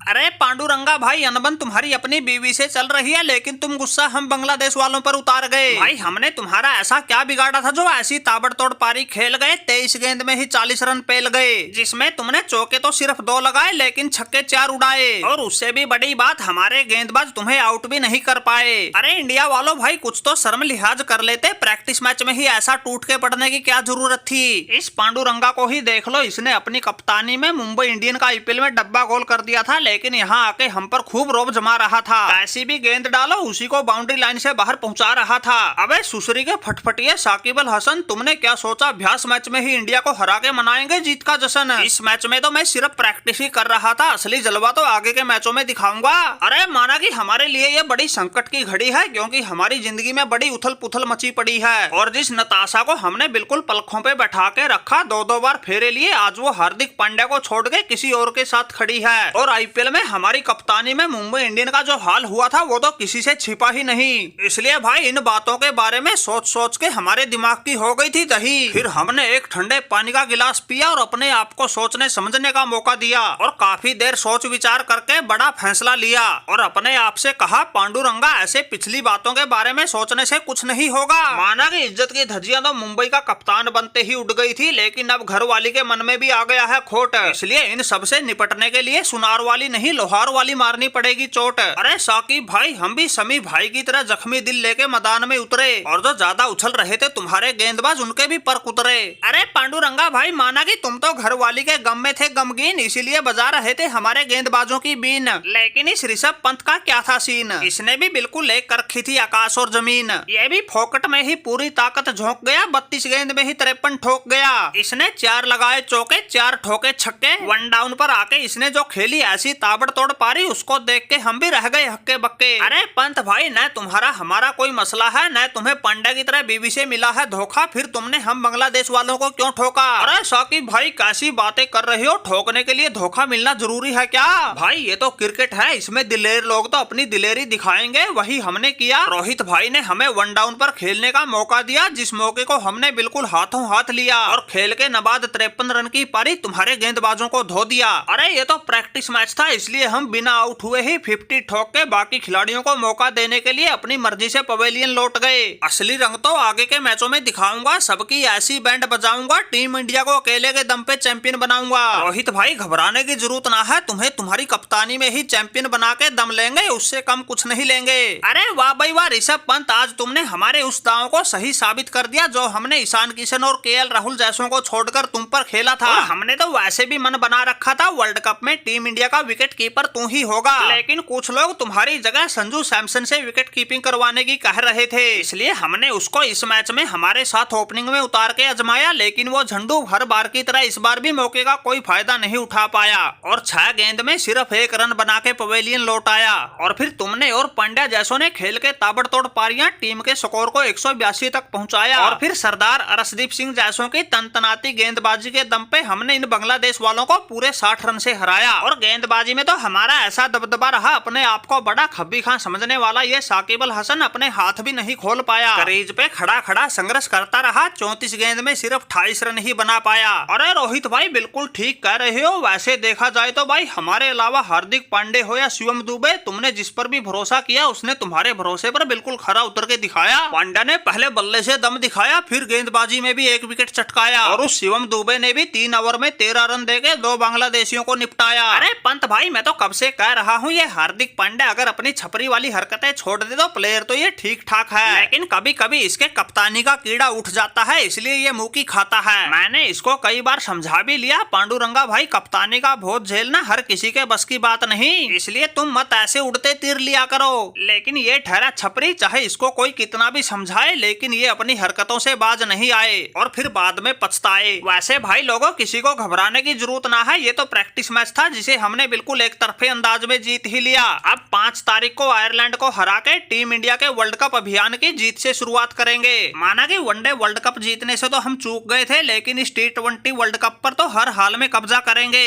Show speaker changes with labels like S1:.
S1: अरे पांडुरंगा भाई, अनबन तुम्हारी अपनी बीवी से चल रही है, लेकिन तुम गुस्सा हम बांग्लादेश वालों पर उतार गए। भाई हमने तुम्हारा ऐसा क्या बिगाड़ा था जो ऐसी ताबड़तोड़ पारी खेल गए, 23 गेंद में ही 40 रन पेल गए, जिसमें तुमने चौके तो सिर्फ 2 लगाए लेकिन छक्के 4 उड़ाए, और उससे भी बड़ी बात हमारे गेंदबाज तुम्हें आउट भी नहीं कर पाए। अरे इंडिया वालों भाई, कुछ तो शर्म लिहाज कर लेते, प्रैक्टिस मैच में ही ऐसा टूट के पड़ने की क्या जरूरत थी। इस पांडुरंगा को ही देख लो, इसने अपनी कप्तानी में मुंबई इंडियन का आईपीएल में डब्बा गोल कर दिया था, लेकिन यहाँ आके हम पर खूब रोब जमा रहा था। ऐसी भी गेंद डालो उसी को बाउंड्री लाइन से बाहर पहुंचा रहा था। अबे सुसरी के फटफटिए साकिब अल हसन, तुमने क्या सोचा अभ्यास मैच में ही इंडिया को हरा के मनाएंगे जीत का जश्न? इस मैच में तो मैं सिर्फ प्रैक्टिस ही कर रहा था, असली जलवा तो आगे के मैचों में दिखाऊंगा। अरे माना कि हमारे लिए ये बड़ी संकट की घड़ी है, क्योंकि हमारी जिंदगी में बड़ी उथल पुथल मची पड़ी है, और जिस नताशा को हमने बिल्कुल पलकों पे बैठा के रखा, 2-2 बार फेरे लिए, आज वो हार्दिक पांड्या को छोड़ के किसी और के साथ खड़ी है। और आईपीएल में हमारी कप्तानी में मुंबई इंडियन का जो हाल हुआ था वो तो किसी से छिपा ही नहीं। इसलिए भाई इन बातों के बारे में सोच सोच के हमारे दिमाग की हो गई थी दही। फिर हमने एक ठंडे पानी का गिलास पिया और अपने आप को सोचने समझने का मौका दिया, और काफी देर सोच विचार करके बड़ा फैसला लिया, और अपने आप से कहा पांडुरंगा, ऐसे पिछली बातों के बारे में सोचने से कुछ नहीं होगा। माना कि इज्जत की धज्जियां तो मुंबई का कप्तान बनते ही उड़ गई थी, लेकिन अब घर वाली के मन में भी आ गया है खोट। इसलिए इन सबसे निपटने के लिए सुनार वाली नहीं लोहार वाली मारनी पड़ेगी चोट। अरे साकिब भाई, हम भी समी भाई की तरह जख्मी दिल लेके मैदान में उतरे, और जो ज्यादा उछल रहे थे तुम्हारे गेंदबाज उनके भी पर उतरे। अरे पांडुरंगा भाई, माना कि तुम तो घर वाली के गम में थे गमगीन, इसीलिए बजा रहे थे हमारे गेंदबाजों की बीन, लेकिन इस ऋषभ पंत का क्या था सीन? इसने भी बिल्कुल एक रखी थी आकाश और जमीन। ये भी फोकट में ही पूरी ताकत झोंक गया, 32 गेंद में ही 53 ठोक गया। इसने 4 लगाए चौके, 4 ठोके छक्के। 1 डाउन पर आके इसने जो खेली ऐसी ताबड़तोड़ पारी, उसको देख के हम भी रह गए हक्के बक्के। अरे पंत भाई, न तुम्हारा हमारा कोई मसला है, न तुम्हें पांड्या की तरह बीवी से मिला है धोखा, फिर तुमने हम बांग्लादेश वालों को क्यों ठोका? अरे साकिब भाई, कैसी बातें कर रहे हो? ठोकने के लिए धोखा मिलना जरूरी है क्या? भाई ये तो क्रिकेट है, इसमें दिलेर लोग तो अपनी दिलेरी दिखाएंगे, वही हमने किया। रोहित भाई ने हमें 1 डाउन पर खेलने का मौका दिया, जिस मौके को हमने बिल्कुल हाथों हाथ लिया, और खेल के नबाद 53 रन की पारी तुम्हारे गेंदबाजों को धो दिया। अरे ये तो प्रैक्टिस मैच था, इसलिए हम बिना आउट हुए ही 50 ठोक के बाकी खिलाड़ियों को मौका देने के लिए अपनी मर्जी से पवेलियन लौट गए। असली रंग तो आगे के मैचों में दिखाऊंगा, सबकी ऐसी बैंड बजाऊंगा, टीम इंडिया को अकेले के दम पे चैंपियन बनाऊंगा। रोहित भाई घबराने की जरूरत ना है, तुम्हें तुम्हारी कप्तानी में ही चैंपियन बना के दम लेंगे, उससे कम कुछ नहीं लेंगे। अरे वाह भाई वाह ऋषभ पंत, आज तुमने हमारे उस दांव को सही साबित कर दिया जो हमने ईशान किशन और केएल राहुल जैसों को छोड़कर तुम पर खेला था। और हमने तो वैसे भी मन बना रखा था वर्ल्ड कप में टीम इंडिया का विकेट कीपर तू ही होगा, लेकिन कुछ लोग तुम्हारी जगह संजू सैमसन से विकेट कीपिंग करवाने की कह रहे थे, इसलिए हमने उसको इस मैच में हमारे साथ ओपनिंग में उतार के आजमाया, लेकिन वो झंडू हर बार की तरह इस बार भी मौके का कोई फायदा नहीं उठा पाया, और 6 गेंद में सिर्फ 1 रन बना के पवेलियन लौट आया। और फिर तुमने और पांड्या जैसों ने खेल के ताबड़तोड़ पारियां टीम के स्कोर को 182 तक पहुंचाया, और फिर सरदार अर्शदीप सिंह जैसों की तनतनाती गेंदबाजी के दम पे हमने इन बांग्लादेश वालों को पूरे 60 रन से हराया। और गेंदबाजी में तो हमारा ऐसा दबदबा रहा, अपने आप को बड़ा खब्बी खां समझने वाला ये साकिब अल हसन अपने हाथ भी नहीं खोल पाया, क्रीज पे खड़ा खड़ा संघर्ष करता रहा, 34 गेंद में सिर्फ 28 रन ही बना पाया। अरे रोहित भाई बिल्कुल ठीक कह रहे हो, वैसे देखा जाए तो भाई हमारे अलावा हार्दिक पांडे हो या शिवम दुबे, तुमने जिस पर भी भरोसा किया उसने तुम्हारे भरोसे पर बिल्कुल खरा उतर के दिखाया। पांड्या ने पहले बल्ले से दम दिखाया, फिर गेंदबाजी में भी 1 विकेट चटकाया, और उस शिवम दुबे ने भी 3 ओवर में 13 रन देके 2 बांग्लादेशियों को निपटाया। अरे पंत भाई, मैं तो कब से कह रहा हूँ ये हार्दिक पांड्या अगर अपनी छपरी वाली हरकतें छोड़ दे तो प्लेयर तो ये ठीक ठाक है, लेकिन कभी कभी इसके कप्तानी का कीड़ा उठ जाता है, इसलिए ये मुंह की खाता है। मैंने इसको कई बार समझा भी लिया, पांडुरंगा भाई कप्तानी का बोझ झेलना हर किसी के बस की बात नहीं, इसलिए तुम मत ऐसे उड़ते तीर लिया करो। लेकिन ये ठहरा छपरी, चाहे इसको कोई कितना भी समझाए, लेकिन ये अपनी हरकतों से बाज नहीं आए, और फिर बाद में पछताए। वैसे भाई लोगों, किसी को घबराने की जरूरत ना है, ये तो प्रैक्टिस मैच था जिसे हमने बिल्कुल एक तरफे अंदाज में जीत ही लिया। अब 5 तारीख को आयरलैंड को हरा के टीम इंडिया के वर्ल्ड कप अभियान की जीत से शुरुआत करेंगे। माना कि वनडे वर्ल्ड कप जीतने से तो हम चूक गए थे, लेकिन इस T20 वर्ल्ड कप पर तो हर हाल में कब्जा करेंगे।